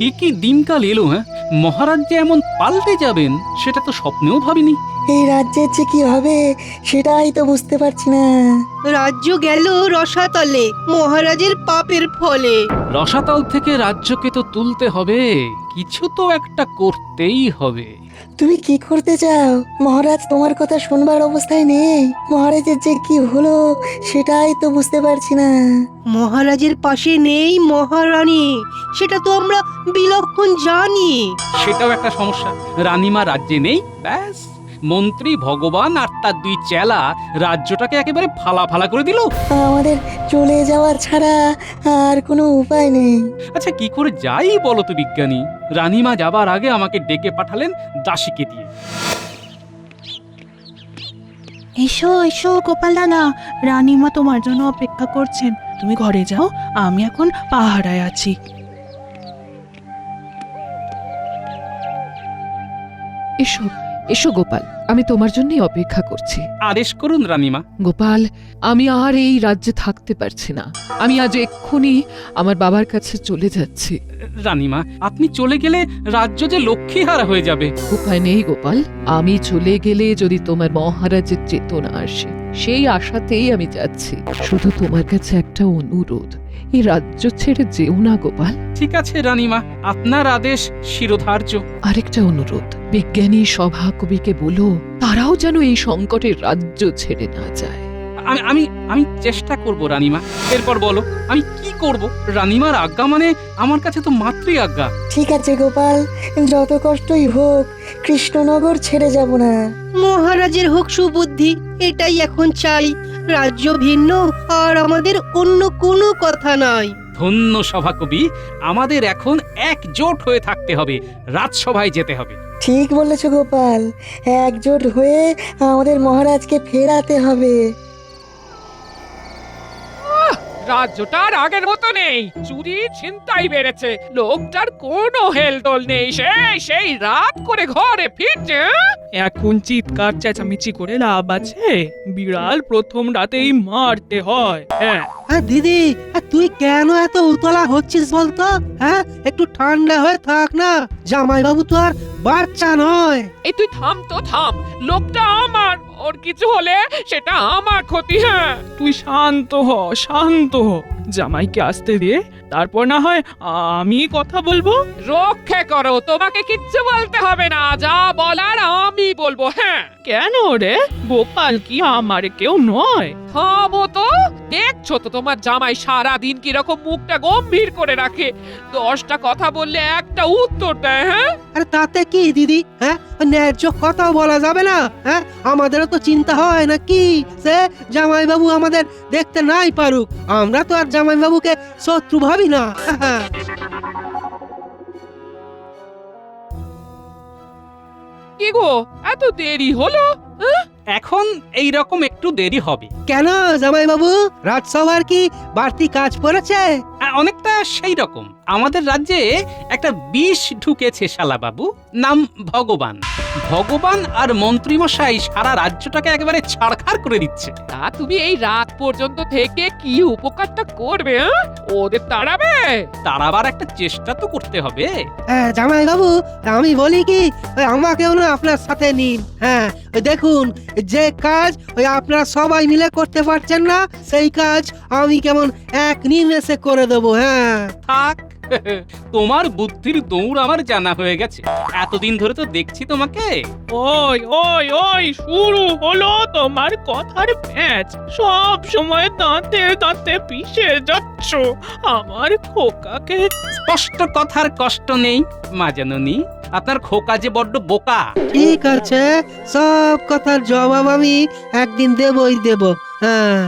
এ কি দিনকাল এলো, হ্যাঁ? মহারাজ যে এমন পাল্টে যাবেন সেটা তো স্বপ্নেও ভাবিনি। এই রাজ্যের যে কি হবে সেটাই তো বুঝতে পারছি না। রাজ্য গেল রসাতলে মহারাজের পাপের ফলে। রসাতল থেকে রাজ্যকে তো তুলতে হবে, কিছু তো একটা করতেই হবে। তুমি কি করতে চাও? মহারাজ তোমার কথা শুনবার অবস্থায় নেই। মহারাজের যে কি হলো সেটাই তো বুঝতে পারছি না। মহারাজের পাশে নেই মহারানী, সেটা তো আমরা বিলক্ষণ জানি। সেটাও একটা সমস্যা। রানীমা রাজ্যে নেই, ব্যাস মন্ত্রী ভগবান আর তার দুই চেলা রাজ্যটাকে একেবারে ফালা ফালা করে দিল। আমাদের চলে যাওয়ার ছাড়া আর কোনো উপায় নেই। আচ্ছা কি করে যাই বলো তো বিজ্ঞানী? রানীমা যাবার আগে আমাকে ডেকে পাঠালেন দাসীকে দিয়ে। এসো এসো গোপাল দাদা, রানীমা তোমার জন্য অপেক্ষা করছেন। তুমি ঘরে যাও, আমি এখন পাহারায় আছি। এসো এসো গোপাল, আমি তোমার জন্যই অপেক্ষা করছি। আদেশ করুন রানীমা। গোপাল, আমি আর এই রাজ্যে থাকতে পারছি না। আমি আজ এক্ষুনি আমার বাবার কাছে চলে যাচ্ছি। রানীমা আপনি চলে গেলে রাজ্য যে লক্ষ্মীহারা হয়ে যাবে। উপায় নেই গোপাল, আমি চলে গেলে যদি তোমার মহারাজের চেতনা আসে, সেই আশাতেই আমি যাচ্ছি। শুধু তোমার কাছে একটা অনুরোধ, এই রাজ্য ছেড়ে যেও না গোপাল। ঠিক আছে রানীমা, আপনার আদেশ শিরোধার্য। আরেকটা অনুরোধ, বিজ্ঞানী সভা কবিকে বলো তারাও যেন এই সংকটের রাজ্য ছেড়ে না যায়। আমি আমি আমি চেষ্টা করব রানীমা। এরপর বলো আমি কি করব? রানীমার আজ্ঞা মানে আমার কাছে তো মাতৃ আজ্ঞা। ঠিক আছে গোপাল, যত কষ্টই হোক কৃষ্ণনগর ছেড়ে যাব না। মহারাজের হোক সুবুদ্ধি, এটাই এখন চাই। রাজ্য ভিন্ন আর আমাদের অন্য কোনো কথা নাই। ধন্য সভাকবি, আমাদের এখন একজোট হয়ে থাকতে হবে, রাজসভায় যেতে হবে। ঠিক বলেছ গোপাল, একজোট হয়ে আমাদের মহারাজকে ফেরাতে হবে। রাজ্যটা আর আগের মতো নেই, চুরি ছিনতাই বেড়েছে, লোকটার কোনো হেলদোল নেই, সেই রাত করে ঘরে ফিরছে। এখন চিৎকার চেঁচামেচি করে লাভ আছে? বিড়াল প্রথম রাতেই মারতে হয়। হ্যাঁ, দিদি, তুই কেন এত উতলা হচ্ছিস বলতো? হ্যাঁ, একটু ঠান্ডা হয়ে থাক না। জামাইবাবু তো আর বাচ্চা নয়। এই তুই থাম তো থাম, লোকটা আমার, ওর কিছু হলে সেটা আমার ক্ষতি। হ্যাঁ, তুই শান্ত হ, শান্ত হ। জামাইকে আসতে দে, তারপর না হয় আমি কথা বলবো। রক্ষে করো, তোমাকে কিচ্ছু বলতে হবে না, যা বলার আমি বলবো। হ্যাঁ, কেন রে? গোপাল কি আমার কেউ নয়? থামো তো, দেখছো তো তোমার জামাই সারা দিন কিরকম মুখটা গম্ভীর করে রাখে, 10টা কথা বললে একটা উত্তর দেয়। হ্যাঁ, আরে তাতে কি দিদি? হ্যাঁ, ন্যায্য কথাও বলা যাবে না? হ্যাঁ, আমাদেরও তো চিন্তা হয় না কি সে জামাইবাবু আমাদের দেখতে নাই পারুক, আমরা তো আর জামাইবাবুকে শত্রু ভাবি না। হ্যাঁ, কি গো, এত দেরি হলো? এখন এই রকম একটু দেরি হবে। কেন জামাইবাবু, রাজসভার কি বাড়তি কাজ পড়েছে? অনেকটা সেই রকম। আমাদের রাজ্যে একটা বিষ ঢুকেছে শালাবাবু, নাম ভগবান। ভগবান আর মন্ত্রীমশাই সারা রাজ্যটাকে একেবারে ছাড়খাড় করে দিচ্ছে। তা তুমি এই রাত পর্যন্ত থেকে কি উপকারটা করবে? ওদের তাড়াবে? তাড়াবার একটা চেষ্টা তো করতে হবে। জামাইবাবু, আমি বলি কি, আমাকেও না আপনার সাথে নিন। হ্যাঁ, ওই দেখুন, যে কাজ ওই আপনারা সবাই মিলে করতে পারছেন না, সেই কাজ আমি কেমন এক নিমেষে করে দেবো। হ্যাঁ, থাক, তোমার বুদ্ধির দৌড় আমার জানা হয়ে গেছে। এতদিন ধরে তো দেখছি তোমাকে। ওই ওই ওই, শুরু হলো তোমার কথার প্যাচ। সব সময় দাঁতে দাঁতে পিষে যাচ্ছ আমার খোকাকে। স্পষ্ট কথার কষ্ট নেই মা জাননী, আপনার খোকা যে বড্ড বোকা। ঠিক আছে, সব কথার জবাব আমি একদিন দেবই দেব। হ্যাঁ,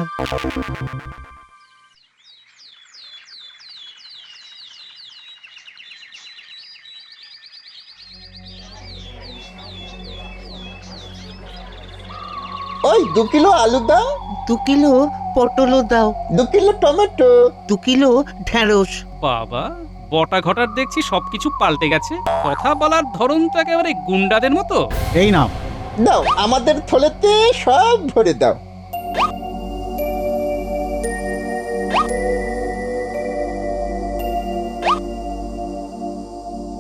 ওই 2 কিলো আলু দাও, 2 কিলো পটলও দাও, 2 কিলো টমেটো, 2 কিলো ঢেঁড়স। বাবা, বটা ঘটার দেখছি সবকিছু পাল্টে গেছে। কথা বলার ধরন তো একেবারে গুন্ডাদের মতো। এই নাও। দাও আমাদের থলেতে সব ভরে দাও।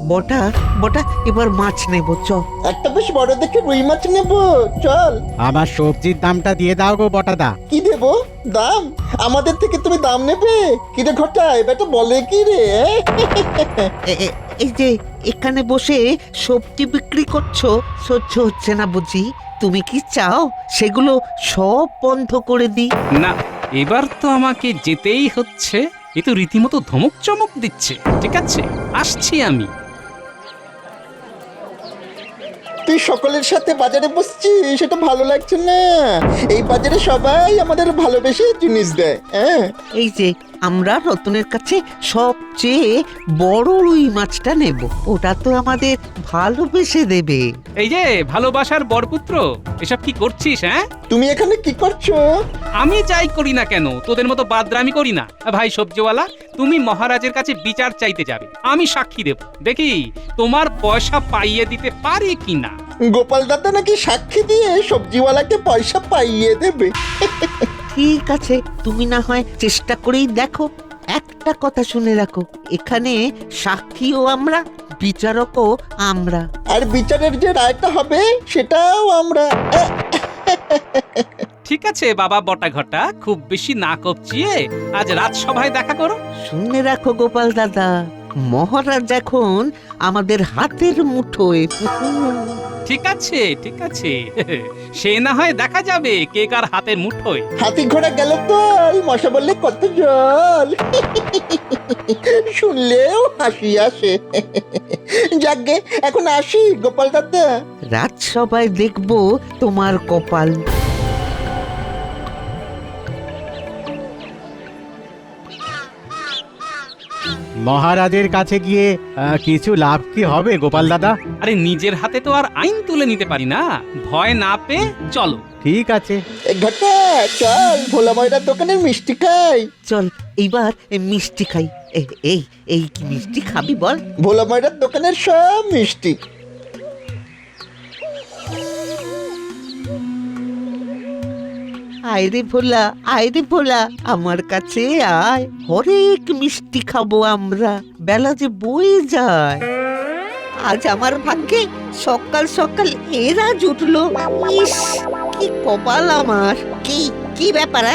বটা বটা এবার মাছ নেব চ। একটা বেশ বড় দেখে রুই মাছ নেবো, চল। আমার সবজির দামটা দিয়ে দাও গো বটাদা। কি দেবো দাম? আমাদের থেকে তুমি দাম নেবে? কিরে ঘটা, এবারটা বলে কি রে? এই যে এখানে বসে সবজি বিক্রি করছো, সহ্য হচ্ছে না বুঝি? তুমি কি চাও সেগুলো সব বন্ধ করে দিই? না, এবার তো আমাকে যেতেই হচ্ছে। এ তো রীতিমতো ধমক চমক দিচ্ছে। ঠিক আছে, আসছি আমি। তুই সকলের সাথে বাজারে বসছিস, সেটা ভালো লাগছে না। এই বাজারে সবাই আমাদের ভালোবেসে জিনিস দেয়। হ্যাঁ, এই যে আমরা রতনের কাছে সবচেয়ে বড় রুই মাছটা নেব, ওটা তো আমাদের ভালোবেসে দেবে। এই যে ভালোবাসার বরপুত্র, এসব কি করছিস? হ্যাঁ, তুমি এখানে কি করছো? আমি যাই করি না কেন, তোদের মতো বাদরামি করি না। ভাই সবজিওয়ালা, তুমি মহারাজের কাছে বিচার চাইতে যাবে, আমি সাক্ষী দেব। দেখি তোমার পয়সা পাইয়ে দিতে পারি কিনা। গোপাল দাদা নাকি সাক্ষী দিয়ে সবজিওয়ালাকে পয়সা পাইয়ে দেবে? ঠিক আছে, তুমি না হয় চেষ্টা করেই দেখো। একটা কথা শুনে রাখো, এখানে সাক্ষীও আমরা, বিচারকও আমরা। আর বিচারের যে রায়টা হবে সেটাও আমরা। ঠিক আছে বাবা বটাঘটা, খুব বেশি না কপচিয়ে আজ রাজসভায় দেখা করো। শুনে রাখো গোপাল দাদা, মহারাজ এখন আমাদের হাতের মুঠোয়। ঠিক আছে, ঠিক আছে, সে না হয় দেখা যাবে কে কার হাতের মুঠোয়। হাতি ঘোড়া গেল তল, মশা বললে কত জল। শুনলেও হাসি আসে। যাকগে, এখন আসি গোপাল দাদা। রাজসভায় দেখবো তোমার কপাল। মহারাজের কাছে গিয়ে কিছু লাভ কি হবে গোপাল দাদা? আরে নিজের হাতে তো আর আইন তুলে নিতে পারি না, ভয় না পেয়ে চলো। ঠিক আছে। ঘটা, চল ভোলা ময়রার দোকানের মিষ্টি খাই। চল এইবার মিষ্টি খাই। এই এই কি মিষ্টি খাবি বল? ভোলা ময়রার দোকানের সব মিষ্টি। আয় রে ভোলা, আয় রে ভোলা, আমার কাছে আয়, হরেক মিষ্টি খাবো আমরা, বেলা যে বয়ে যায়। আজ আমার ভাগ্যে সকাল সকাল এরা জুটলো। ইস, কি কপাল আমার। কি কি ব্যাপার?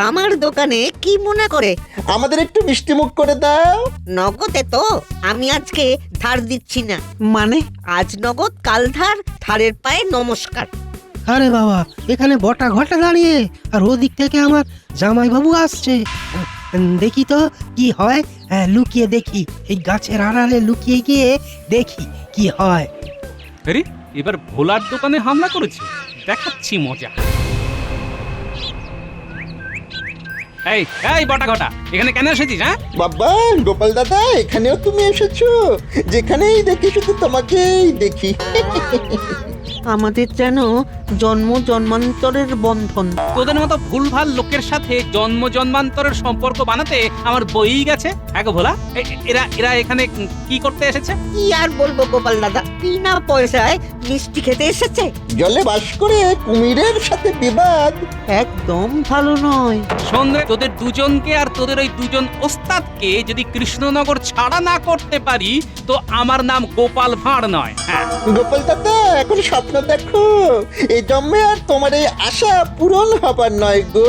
আমার দোকানে কি মনে করে? আমাদের একটু মিষ্টি মুখ করে দাও। নগদে তো আমি আজকে ধার দিচ্ছি না। মানে আজ নগদ, কাল ধার, ধারের পায়ে নমস্কার। আরে বাবা, এখানে বটা ঘটা দাঁড়িয়ে, আর ওদিক থেকে আমার জামাইবাবু আসছে। দেখি তো কি হয়। লুকিয়ে দেখি, এই গাছের আড়ালে লুকিয়ে গিয়ে দেখি কি হয়। আরে এবার ভোলার দোকানে হামলা করেছে, দেখাচ্ছি মজা। এই এই বটাঘটা, এখানে কেন এসেছিস? হ্যাঁ বাবা গোপাল দাদা, এখানেও তুমি এসেছো? যেখানেই দেখি শুধু তোমাকেই দেখি। আমাদের যেন জন্ম জন্মান্তরের বন্ধন। তোদের মতো ভুলভাল লোকের সাথে জন্ম জন্মান্তরের সম্পর্ক বানাতে আমার বই গেছে। হ্যাঁ গো ভোলা, এরা এরা এখানে কি করতে এসেছে? কি আর বলবো গোপাল দাদা, বিনা পয়সায় মিষ্টি খেতে এসেছে। জলে বাস করে কুমিরের সাথে বিবাদ একদম ভালো নয়। সন্ধ্যে তোদের দুজনকে আর তোদের ওই দুজন ওস্তাদকে যদি কৃষ্ণনগর ছাড়া না করতে পারি তো আমার নাম গোপাল ভাঁড় নয়। হ্যাঁ গোপাল দাদা, এখন স্বপ্ন দেখো, এই জন্মে আর তোমার এই আশা পূরণ হবার নয় গো।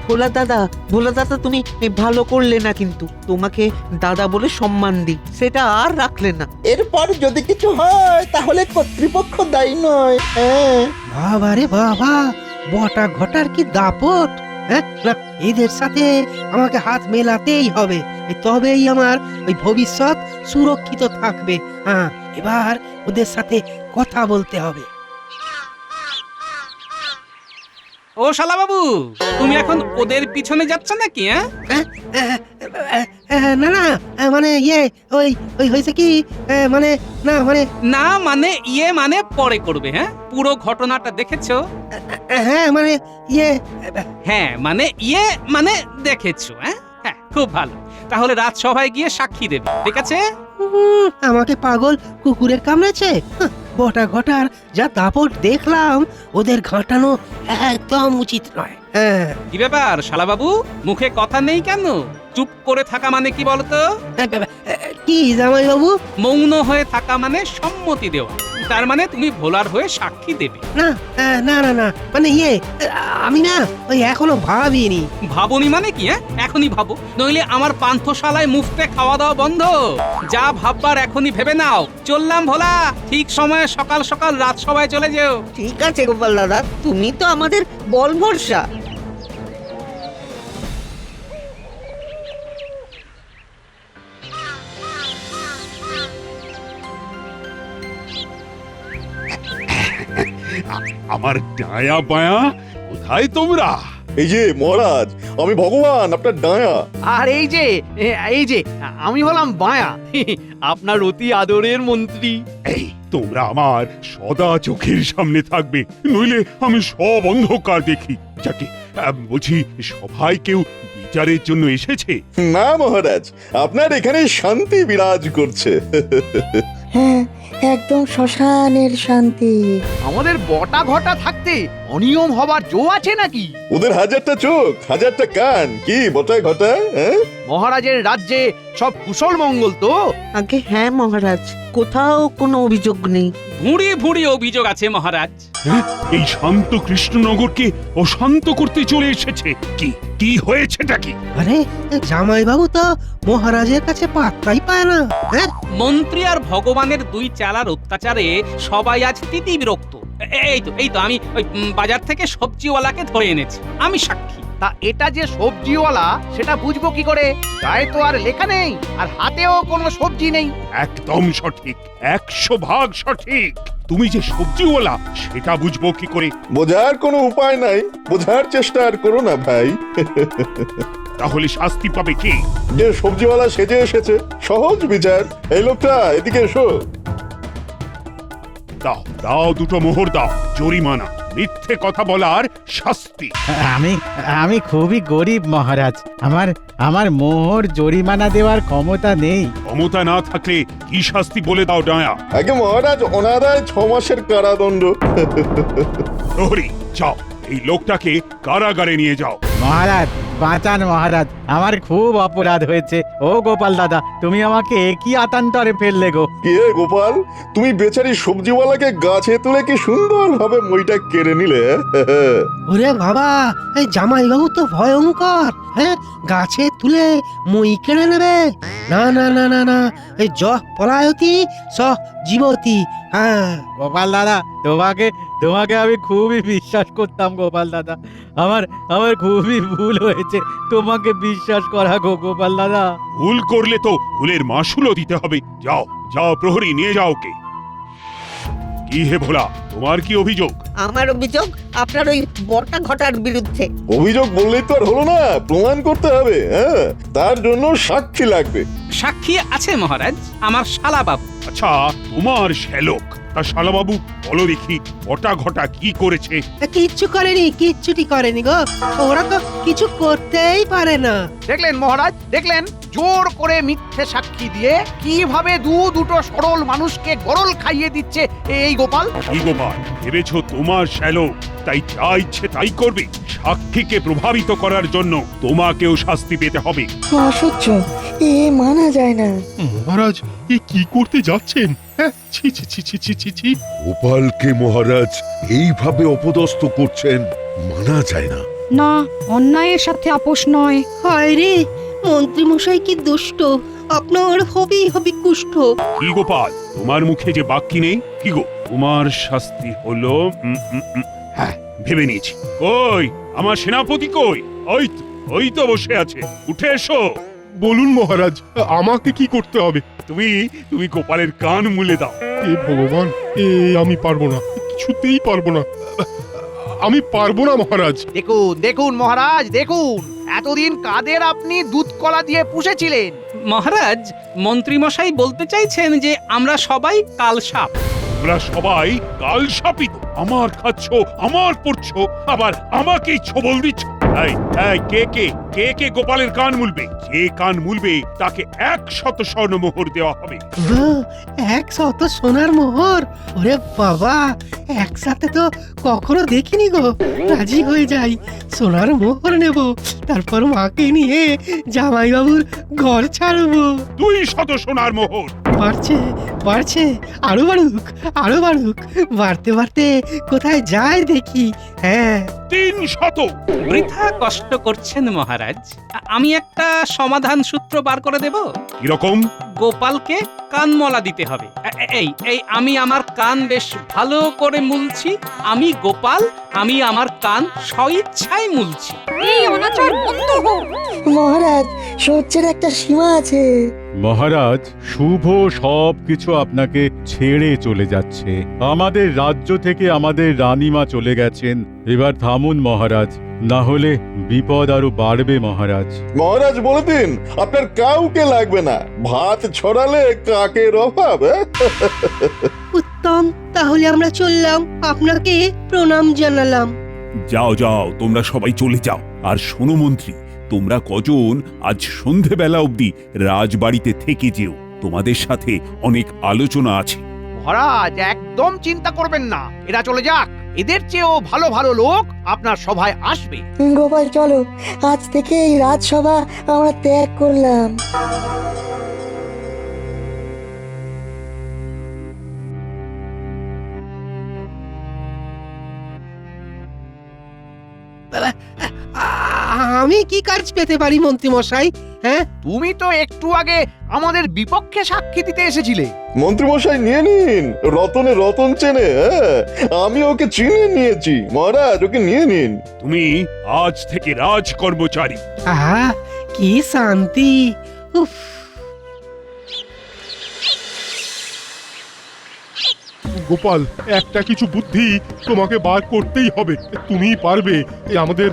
ভোলা দাদা, ভোলা দাদা, তুমি ভালো করলে না, কিন্তু তোমাকে দাদা বলে সম্মান দিই, সেটা আর রাখলে না। এরপর যদি কিছু হয় তাহলে কর্তৃপক্ষ দায়ী নয়। হ্যাঁ, বাবা রে বাবা, বটা ঘটার কি দাপট! হ্যাঁ, না, এদের সাথে আমাকে হাত মেলাতেই হবে, তবেই আমার ওই ভবিষ্যৎ সুরক্ষিত থাকবে। হ্যাঁ, এবার ওদের সাথে কথা বলতে হবে। ও শালা বাবু, তুমি এখন ওদের পিছনে যাচ্ছ নাকি? না না, মানে ওই ওই হয়েছে কি, মানে না মানে না মানে মানে পরে করবে। হ্যাঁ, পুরো ঘটনাটা দেখেছো? হ্যাঁ মানে হ্যাঁ মানে মানে দেখেছো। হ্যাঁ হ্যাঁ, খুব ভালো। তাহলে রাজসভায় গিয়ে সাক্ষী দেবে, ঠিক আছে? আমাকে পাগল কুকুরের কামড়েছে। বটা ঘটার যা দাপট দেখলাম, ওদের ঘাটানো একদম উচিত নয়। হ্যাঁ, কি ব্যাপার শালা বাবু, মুখে কথা নেই কেন? চুপ করে থাকা মানে কি বলতো? কি জামাই বাবু? মৌন হয়ে থাকা মানে সম্মতি দেওয়া, তার মানে তুমি ভোলার হয়ে সাক্ষী দেবে। না না না না, মানে আমি না ওই এখনো ভাবিনি। ভাবনি মানে কি? এখনই ভাবো, নইলে আমার পান্থশালায় মুফতে খাওয়া দাওয়া বন্ধ। যা ভাববার এখনই ভেবে নাও। চললাম ভোলা, ঠিক সময়ে সকাল সকাল রাজসভায় চলে যেও। ঠিক আছে গোপাল দাদা, তুমি তো আমাদের বল ভরসা। আমার ডায়া বায়া কোথায় তোমরা? এই যে মহারাজ, আমি ভগবান আপনার ডায়া। আর এই যে আমি হলাম বায়া, আপনার অতি আদরের মন্ত্রী। এই তোমরা আমার সদা চোখের সামনে থাকবে, নইলে আমি সব অন্ধকার দেখি। যাকে বলছি, সবাই কেউ বিচারের জন্য এসেছে? না মহারাজ, আপনার এখানে শান্তি বিরাজ করছে। হ্যাঁ, একদম শ্মশানের শান্তি। আমাদের বটা ঘটা থাকতে অনিয়ম হবার জো আছে নাকি? ওদের হাজারটা চোখ, হাজারটা কান, কি বটায় ঘটায়? মহারাজের রাজ্যে সব কুশল মঙ্গল তো? আগে হ্যাঁ মহারাজ, কোথাও কোনো অভিযোগ নেই। ভুঁড়ি ভুঁড়ি অভিযোগ আছে মহারাজ। এই শান্ত কৃষ্ণনগরকে অশান্ত করতে চলে এসেছে। কি কি হয়েছেটা কি? আরে জামাই বাবু তো মহারাজের কাছে পাত্তাই পায় না। হ্যাঁ, মন্ত্রী আর ভগবানের দুই চালার অত্যাচারে সবাই আজ তিতি বিরক্ত। এই তো আমি ওই বাজার থেকে সবজিওয়ালাকে ধরে এনেছি, আমি সাক্ষী। তা এটা যে সবজিওয়ালা সেটা বুঝবো কি করে? গায়ে তো আর লেখা নেই, আর হাতেও কোনো সবজি নেই। একদম সঠিক, 100% সঠিক। তুমি যে সবজিওয়ালা সেটা বুঝবো কি করে? বোঝার কোনো উপায় নাই, বোঝার চেষ্টা আর করো না ভাই। তাহলে শাস্তি পাবে কে? যে সবজিওয়ালা সেজে এসেছে, সহজ বিচার। এই লোকটা এদিকে এসো। দাও দাও, দুটো মোহর দাও, জরিমানা, মিথ্যে কথা বলার শাস্তি। আমি খুবই গরিব মহারাজ, আমার মোহর জরিমানা দেওয়ার ক্ষমতা নেই। ক্ষমতা না থাকলে কি শাস্তি বলে দাও ডায়া। আগে মহারাজ, অনাদায় 6 মাসের কারাদণ্ড। প্রহরী, যাও এই লোকটাকে কারাগারে নিয়ে যাও। মহারাজ বাঁচান মহারাজ, আমার খুব অপরাধ হয়েছে। ও গোপাল দাদা, তুমি আমাকে একই আতান্তরে ফেললে গো। কে গোপাল, তুমি বেচারি সবজিওয়ালাকে গাছে তুলে কি সুন্দরভাবে মইটা কেড়ে নিলে। ওরে বাবা, এই জামাই বাবু তো ভয়ঙ্কর। হ্যাঁ, গাছে তুলে মই কেড়ে নেবে? না না না না না, এই জ পলায়তি স জীবতি। হ্যাঁ গোপাল দাদা, তোমাকে আমি খুবই বিশ্বাস করতাম গোপাল দাদা। আমার খুবই ভুল হয়েছে তোমাকে বিশ্বাস করা গো গোপাল দাদা। ভুল করলে তো ভুলের মাসুলও দিতে হবে। যাও যাও, প্রহরী নিয়ে যাও কে। কি হে ভোলা, তোমার কি অভিযোগ? আমার অভিযোগ আপনার ওই বটা ঘটার বিরুদ্ধে। অভিযোগ বললেই তো আর হলো না, প্রমাণ করতে হবে। হ্যাঁ, তার জন্য সাক্ষী লাগবে। সাক্ষী আছে মহারাজ, আমার শালাবাবু। আচ্ছা, তোমার শ্যালক, তা শালাবাবু বলো দেখি, বটা ঘটা কি করেছে? কিচ্ছুটি করেনি গো। ওরা তো কিছু করতেই পারে না। দেখলেন মহারাজ, দেখলেন জোর করে মিথ্যে সাক্ষী দিয়ে কিভাবে দুটো সরল মানুষকে গরল খাইয়ে দিচ্ছে এই গোপাল। কি গোপাল, ভেবেছো তোমার শ্যালক তাই যা ইচ্ছে তাই করবে? সাক্ষীকে প্রভাবিত করার জন্য তোমাকেও শাস্তি পেতে হবে। অসহ্য, এ মানা যায় না। মহারাজ, এ কি করতে যাচ্ছেন? ছি ছি ছি ছি ছি ছি ছি। গোপালকে মহারাজ এইভাবে অপদস্থ করছেন, মানা যায় না। না, অন্যায়ের সাথে আপোষ নয়। হায় রে, মন্ত্রী মশাই কি দুষ্ট, আপনার হবি কুষ্ঠ। কি গোপাল, তোমার মুখে যে বাক্যি নেই? কি গো, তোমার শাস্তি হলো হ্যাঁ, ভেবে নিয়েছি। কই আমার সেনাপতি কই? ওই তো বসে আছে, উঠে এসো। বলুন মহারাজ, আমাকে কি করতে হবে? তুমি গোপালের কান মুলে দাও। এ ভগবান, আমি পারবো না, কিছুতেই পারবো না। আমি পারবো না মহারাজ। দেখুন মহারাজ, দেখুন এতদিন কাদের আপনি দুধ কলা দিয়ে পুষেছিলেন। মহারাজ, মন্ত্রীমশাই বলতে চাইছেন যে আমরা সবাই কালসাপ। তোমরা সবাই কাল শাপিত। আমার খাচ্ছ, আমার পড়ছো, আবার আমাকেই ছবল দিচ্ছ। এই এই কে গোপালের কান মুলবে? যে কান মুলবে তাকে 100 স্বর্ণমোহর দেওয়া হবে। 100 সোনার মোহর? ওরে বাবা, একসাথে তো কখনো দেখিনি গো। রাজি হয়ে যাই, সোনার মোহর নেব, তারপর মাকে নিয়ে জামাইবাবুর ঘর ছাড়বো। 200 সোনার মোহর। বাড়ছে বাড়ছে, আরো বাড়ুক, বাড়তে বাড়তে কোথায় যায় দেখি। হ্যাঁ, 300। বৃথা কষ্ট করছেন মহারাজ। আমি একটা সমাধান সূত্র বার করে দেব। কিরকম? গোপালকে কানমলা দিতে হবে। এই আমি আমার কান বেশ ভালো করে মুলছি। আমি গোপাল, আমি আমার কান স্বইচ্ছায় মুলছি। এই অনাচার বন্ধ হোক। মহারাজ, সহ্যের একটা সীমা আছে। মহারাজ, শুভ সব কিছু আপনাকে ছেড়ে চলে যাচ্ছে। আমাদের রাজ্য থেকে আমাদের রানীমা চলে গেছেন। এবার থামুন মহারাজ, না হলে বিপদ আরো বাড়বে মহারাজ। মহারাজ বলে দিন আপনার কাউকে লাগবে না, ভাত ছড়ালে কাকের অভাব। উত্তম, তাহলে আমরা চললাম, আপনাকে প্রণাম জানালাম। যাও যাও, তোমরা সবাই চলে যাও। আর শোনো মন্ত্রী, তোমরা কজন আজ সন্ধেবেলা অবধি রাজবাড়িতে থেকে যেও, তোমাদের সাথে অনেক আলোচনা আছে। মহারাজ একদম চিন্তা করবেন না, এরা চলে যাক। এদের চেয়েও ভালো ভালো লোক আপনার সভায় আসবে। গোপাল চলো, আজ থেকে এই রাজসভা আমরা ত্যাগ করলাম। আমি কি কাজ পেতে পারি মন্ত্রী মশাই? হ্যাঁ, তুমি তো একটু আগে আমাদের বিপক্ষে সাক্ষী দিতে এসেছিলে। মন্ত্রীমশাই নিয়ে নিন, রতনে রতন চেনে। আমি ওকে চিনে নিয়েছি মহারাজ, ওকে নিয়ে নিন। তুমি আজ থেকে রাজ কর্মচারী। আহা, কি শান্তি। উফ, গোপাল, একটা কিছু বুদ্ধি তোমাকে বার করতেই হবে। তুমিই পারবে আমাদের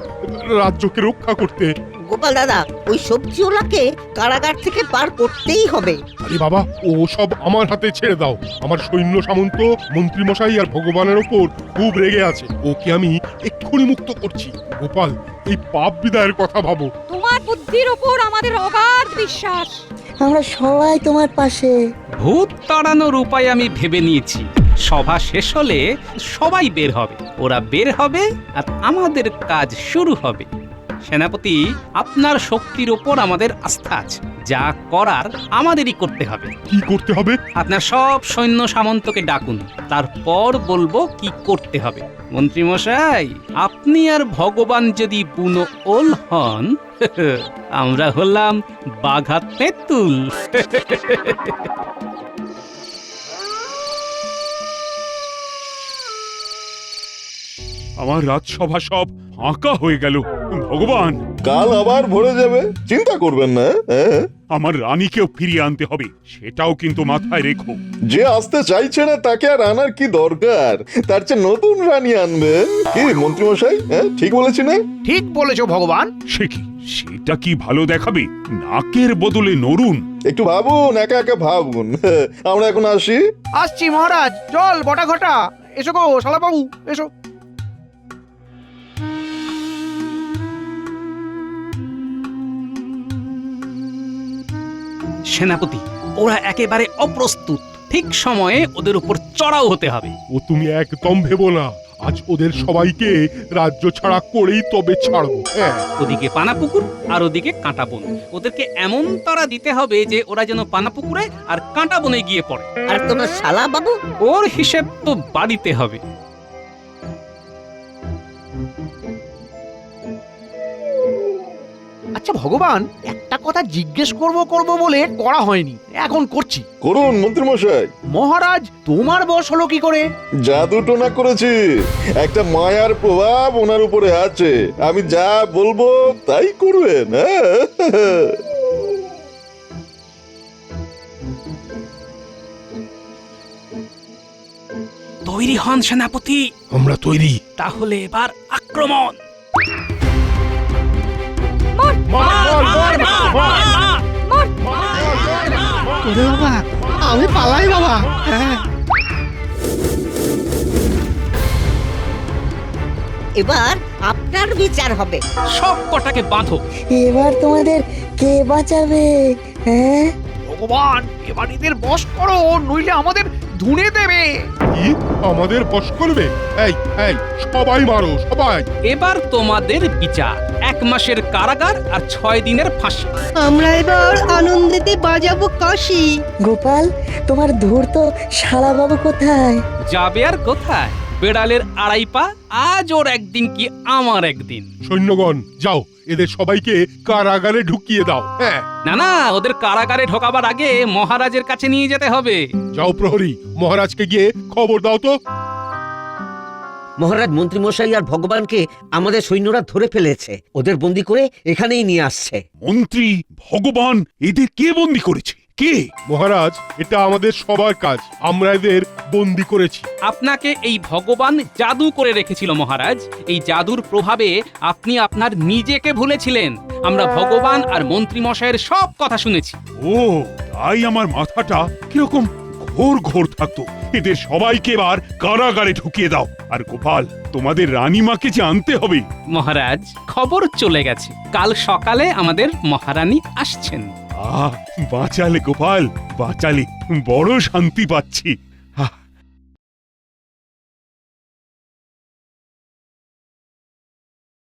রাজ্যকে রক্ষা করতে। গোপাল দাদা, ওই সবজিওয়ালাকে কারাগার থেকে পার করতেই হবে। আরে বাবা, ও সব আমার হাতে ছেড়ে দাও। আমার সৈন্য সামন্ত মন্ত্রীমশাই আর ভগবানের ওপর খুব রেগে আছে। ওকে আমি এক্ষুনি মুক্ত করছি। গোপাল, এই পাপ বিদায়ের কথা ভাবো। তোমার বুদ্ধির উপর আমাদের অগাধ বিশ্বাস। আমরা সবাই তোমার পাশে। ভূত তাড়ানোর উপায় আমি ভেবে নিয়েছি। সভা শেষ হলে সবাই বের হবে, ওরা বের হবে আর আমাদের কাজ শুরু হবে। সেনাপতি, আপনার শক্তির ওপর আমাদের আস্থা আছে। যা করার আমাদেরই করতে হবে। কি করতে হবে? আপনার সব সৈন্য সামন্তকে ডাকুন, তারপর বলবো কি করতে হবে। মন্ত্রী মশাই, আপনি আর ভগবান যদি বুনো ওল হন, আমরা হলাম বাঘা তেঁতুল। আমার রাজসভা সব ফাঁকা হয়ে গেল। ভগবান, কাল আবার ভরে যাবে, চিন্তা করবেন না। আমার রানীকেও ফিরিয়ে আনতে হবে, সেটাও কিন্তু মাথায় রেখো। যে আসতে চাইছে না তাকে আর আনার কি দরকার? তার চেয়ে নতুন রানী আনবেন। কি মন্ত্রীমশাই, ঠিক বলেছি না? ঠিক বলেছো ভগবান। সে কি, সেটা কি ভালো দেখাবে? নাকের বদলে নরুন। একটু ভাবুন, একা একা ভাবুন। আমরা এখন আসি। আসছি মহারাজ, চল বটা ঘটা। এসো গো শালাবাবু, এসো। সেনাপতি, ওরা একেবারে অপ্রস্তুত। ঠিক সময়ে ওদের উপর চড়াও হতে হবে। ও তুমি একদম ভেবো না, আজ ওদের সবাইকে রাজ্য ছাড়া করেই তবে ছাড়বো। হ্যাঁ, ওদিকে পানাপুকুর আর ওদিকে কাঁটা বন। ওদেরকে এমন তাড়া দিতে হবে যে ওরা যেন পানাপুকুরে আর কাঁটা বনে গিয়ে পড়ে। আর তোমার শালা বাবু? ওর হিসেব তো বাড়িতে হবে। আচ্ছা ভগবান, একটা কথা জিজ্ঞেস করব বলে করা হয়নি, এখন করছি। করুন মন্ত্রীমশাই। মহারাজ, তোমার বশ হলো কি করে? জাদু টোনা করেছি। একটা মায়ার প্রভাব ওনার উপরে আছে। আমি যা বলবো তাই করবেন। তৈরি হন সেনাপতি। আমরা তৈরি। তাহলে এবার আক্রমণ। ওরে বাবা, আমি পালাই বাবা। হ্যাঁ, এবার আপনার বিচার হবে। সব কটাকে বাঁধো। এবার তোমাদের কে বাঁচাবে? হ্যাঁ, ভগবান এবার এদের বশ করো, নইলে আমাদের ধুনে দেবে। কি আমাদের বশ করবে? এই এই সবাই মারো, সবাই। এবার তোমাদের বিচার, 1 মাসের কারাগার আর 6 দিনের ফাঁসি। আমরা এবার আনন্দেতে বাজাবো কাশি। গোপাল, তোমার ধূর্ত শালাবাবু কোথায়? যাবে আর কোথায়? বেড়ালের 2.5 পা, আজ ওর একদিন কি আমার একদিন। সৈন্যগণ যাও, এদের সবাইকে কারাগারে ঢুকিয়ে দাও। হ্যাঁ, না না, ওদের কারাগারে ঢোকাবার আগে মহারাজের কাছে নিয়ে যেতে হবে। যাও প্রহরী, মহারাজকে গিয়ে খবর দাও তো। মহারাজ, মন্ত্রীমশাই আর ভগবানকে আমাদের সৈন্যরা ধরে ফেলেছে, ওদের বন্দি করে এখানেই নিয়ে আসছে। মন্ত্রী, ভগবান, এদের কে বন্দি করেছে? কে? মহারাজ, এটা আমাদের সবার কাজ, আমরা এদের বন্দি করেছি। আপনাকে এই ভগবান জাদু করে রেখেছিল মহারাজ। এই জাদুর প্রভাবে আপনি আপনার নিজেকে ভুলেছিলেন। আমরা ভগবান আর মন্ত্রী মশাইয়ের সব কথা শুনেছি। ও, তাই আমার মাথাটা কিরকম ঘোর ঘোর থাকতো। এদের সবাইকে এবার কারাগারে ঢুকিয়ে দাও। আর গোপাল, তোমাদের রানীমাকে যে আনতে হবে। মহারাজ, খবর চলে গেছে, কাল সকালে আমাদের মহারানী আসছেন। বাঁচালে গোপাল, বাঁচালে, বড় শান্তি পাচ্ছি।